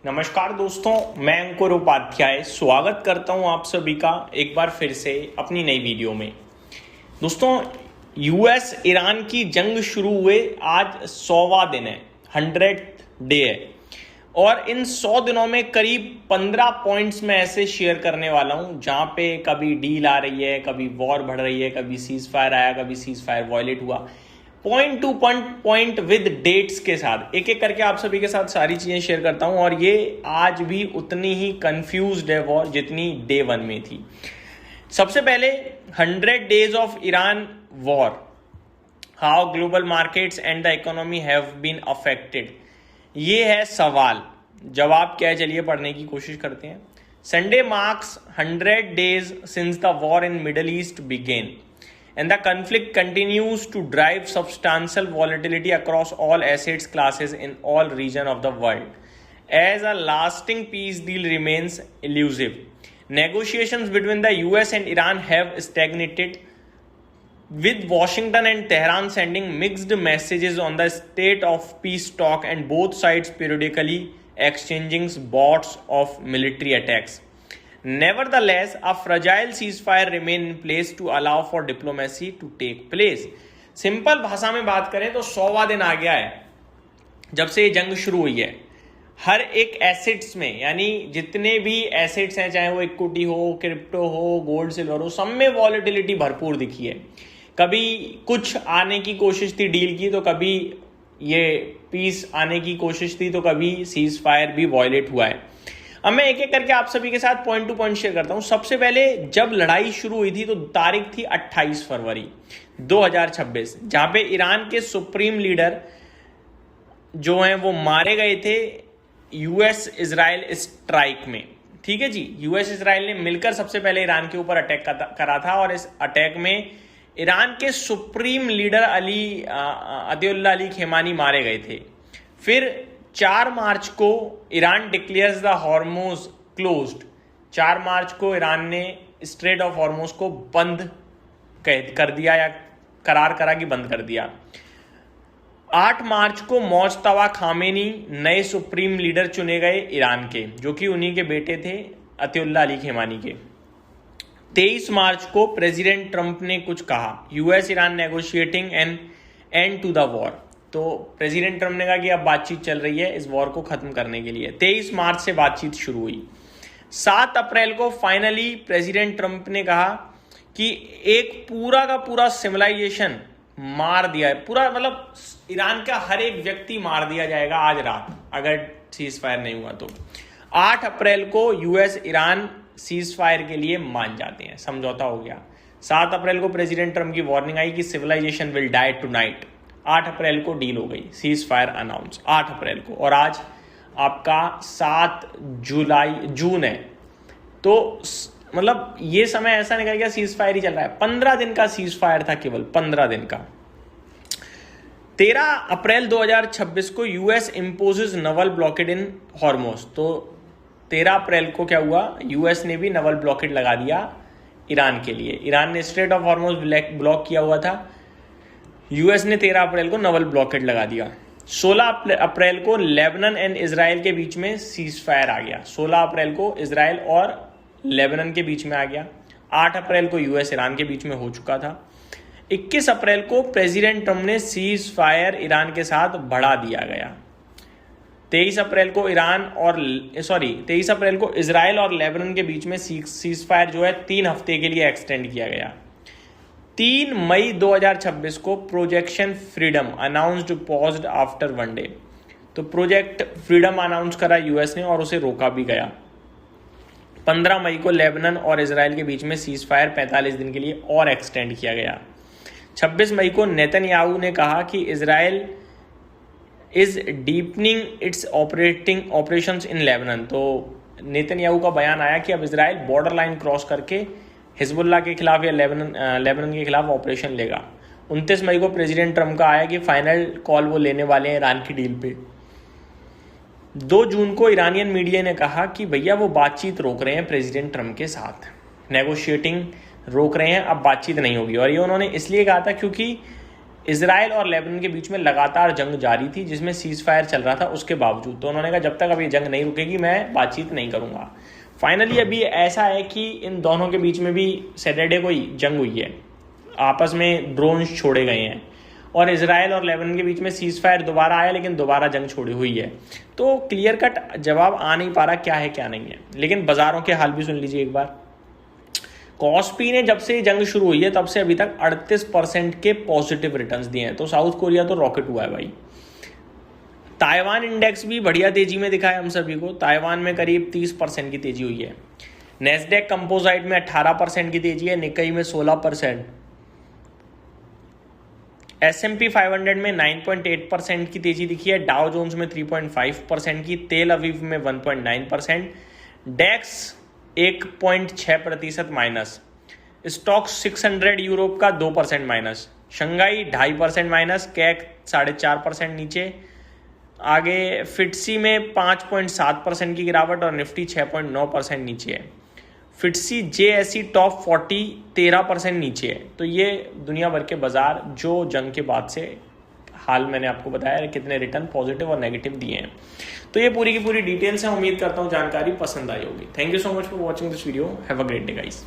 नमस्कार दोस्तों, मैं अंकुर उपाध्याय स्वागत करता हूं आप सभी का एक बार फिर से अपनी नई वीडियो में। दोस्तों, यूएस ईरान की जंग शुरू हुए आज 100वां दिन है, 100th डे है। और इन 100 दिनों में करीब 15 पॉइंट्स मैं ऐसे शेयर करने वाला हूं जहां पे कभी डील आ रही है, कभी वॉर बढ़ रही है, कभी सीज फायर आया, कभी सीज फायर वॉयलेट हुआ। Point to point with dates के साथ एक एक करके आप सभी के साथ सारी चीजें शेयर करता हूं। और ये आज भी उतनी ही कंफ्यूज्ड है वॉर जितनी डे 1 में थी। सबसे पहले 100 days of Iran war, how global markets and the economy have been affected. ये है सवाल, जवाब क्या है चलिए पढ़ने की कोशिश करते हैं। Sunday marks 100 days since the war in middle east began and the conflict continues to drive substantial volatility across all assets classes in all regions of the world as a lasting peace deal remains elusive. Negotiations between the US and Iran have stagnated, with Washington and Tehran sending mixed messages on the state of peace talk and both sides periodically exchanging bots of military attacks. Nevertheless, a fragile ceasefire remains in place to allow for diplomacy to take place. Simple भाषा में बात करें तो 100वां दिन आ गया है जब से ये जंग शुरू हुई है। हर एक एसेट्स में, यानी जितने भी एसेट्स हैं, चाहे वो इक्विटी हो, क्रिप्टो हो, गोल्ड सिल्वर हो, सब में वॉलेटिलिटी भरपूर दिखी है। कभी कुछ आने की कोशिश थी डील की, तो कभी ये पीस आने की कोशिश थी, तो कभी सीज फायर भी वॉयलेट हुआ है। अब मैं एक एक करके आप सभी के साथ पॉइंट टू पॉइंट शेयर करता हूं। सबसे पहले जब लड़ाई शुरू हुई थी तो तारीख थी 28 फरवरी 2026, जहां पे ईरान के सुप्रीम लीडर जो हैं वो मारे गए थे यूएस इजराइल स्ट्राइक में। ठीक है जी, यूएस इजराइल ने मिलकर सबसे पहले ईरान के ऊपर अटैक करा था और इस अटैक में ईरान के सुप्रीम लीडर अतिउल्लाह अली खेमानी मारे गए थे। फिर 4 मार्च को Iran declares the Hormoz closed. 4 मार्च को ईरान ने स्ट्रेट ऑफ हॉर्मोज को बंद कर दिया, या करार करा कि बंद कर दिया। 8 मार्च को मोज्तबा खामेनी नए सुप्रीम लीडर चुने गए ईरान के, जो कि उन्हीं के बेटे थे अतिउल्लाह अली खेमानी के। 23 मार्च को प्रेसिडेंट ट्रंप ने कुछ कहा, US Iran negotiating an end to the war. तो प्रेसिडेंट ट्रंप ने कहा कि अब बातचीत चल रही है इस वॉर को खत्म करने के लिए। 23 मार्च से बातचीत शुरू हुई। 7 अप्रैल को फाइनली प्रेसिडेंट ट्रंप ने कहा कि एक पूरा का पूरा सिविलाइजेशन मार दिया है, पूरा मतलब ईरान का हर एक व्यक्ति मार दिया जाएगा आज रात, अगर सीज फायर नहीं हुआ तो। 8 अप्रैल को यूएस ईरान सीज फायर के लिए मान जाते हैं, समझौता हो गया। 7 अप्रैल को प्रेसिडेंट ट्रंप की वार्निंग आई कि सिविलाइजेशन विल डाई टुनाइट। 8 अप्रैल को डील हो गई, सीज फायर अनाउंस 8 अप्रैल को। और आज आपका 7 जून है, तो मतलब ये समय ऐसा निकल गया सीज फायर ही चल रहा है। 15 दिन का सीज फायर था, केवल 15 दिन का। 13 अप्रैल 2026 को यूएस इम्पोजेस नवल ब्लॉकेड इन हॉर्मोज। तो 13 अप्रैल को क्या हुआ, यूएस ने भी नवल ब्लॉकेड लगा दिया ईरान के लिए। ईरान ने स्ट्रेट ऑफ हॉर्मोज ब्लॉक किया हुआ था, यूएस ने 13 अप्रैल को नवल ब्लॉकेड लगा दिया। 16 अप्रैल को लेबनान एंड इजराइल के बीच में सीज फायर आ गया। 16 अप्रैल को इजराइल और लेबनान के बीच में आ गया। 8 अप्रैल को यूएस ईरान के बीच में हो चुका था। 21 अप्रैल को प्रेसिडेंट ट्रंप ने सीज फायर ईरान के साथ बढ़ा दिया गया। 23 अप्रैल को इजराइल और लेबनान के बीच में सीज फायर जो है 3 हफ्ते के लिए एक्सटेंड किया गया। 3 मई 2026 को projection freedom announced paused after 1 day. तो प्रोजेक्ट फ्रीडम अनाउंस करा यूएस ने और उसे रोका भी गया। 15 मई को लेबनान और इजराइल के बीच में सीज फायर 45 दिन के लिए और एक्सटेंड किया गया। 26 मई को नेतन्याहू ने कहा कि Israel is deepening it's operations in Lebanon. तो नेतन्याहू का बयान आया कि अब इजराइल बॉर्डर लाइन क्रॉस करके हिजबुल्लाह के खिलाफ या लेबनान के खिलाफ ऑपरेशन लेगा। 29 मई को प्रेसिडेंट ट्रंप का आया कि फाइनल कॉल वो लेने वाले हैं ईरान की डील पे। 2 जून को ईरानियन मीडिया ने कहा कि भैया वो बातचीत रोक रहे हैं प्रेसिडेंट ट्रंप के साथ, नेगोशिएटिंग रोक रहे हैं, अब बातचीत नहीं होगी। और ये उन्होंने इसलिए कहा था क्योंकि इजराइल और लेबनान के बीच में लगातार जंग जारी थी, जिसमें सीज फायर चल रहा था उसके बावजूद। तो उन्होंने कहा जब तक अब ये जंग नहीं रुकेगी मैं बातचीत नहीं करूंगा। फाइनली अभी ऐसा है कि इन दोनों के बीच में भी सैटरडे को ही जंग हुई है, आपस में ड्रोन छोड़े गए हैं और इजराइल और लेबनान के बीच में सीज फायर दोबारा आया, लेकिन दोबारा जंग छोड़ी हुई है। तो क्लियर कट जवाब आ नहीं पा रहा क्या है क्या नहीं है। लेकिन बाजारों के हाल भी सुन लीजिए एक बार। कॉस्पी ने जब से जंग शुरू हुई है तब से अभी तक 38% के पॉजिटिव रिटर्न्स दिए हैं। तो साउथ कोरिया तो रॉकेट हुआ है भाई। ताइवान इंडेक्स भी बढ़िया तेजी में दिखा है हम सभी को। ताइवान में करीब 30% की तेजी हुई है। नेस्डेक कंपोजाइट में 18% की तेजी है, निकाई में 16%, S&P 500 में 9.8% की तेजी दिखी है, डाउ जोन्स में 3.5% की, तेल अवीव में 1.9%, डेक्स 1.6% माइनस, स्टॉक 600 यूरोप का 2% माइनस, शंघाई 2.5% माइनस, कैक 4.5% नीचे। आगे फिटसी में 5.7% की गिरावट और निफ्टी 6.9% नीचे है। फिटसी JSE टॉप 40 13% नीचे है। तो ये दुनिया भर के बाजार जो जंग के बाद से हाल मैंने आपको बताया कितने रिटर्न पॉजिटिव और नेगेटिव दिए हैं। तो ये पूरी की पूरी डिटेल्स है। उम्मीद करता हूँ जानकारी पसंद आई होगी। Thank you so much for watching this video. Have a great day guys.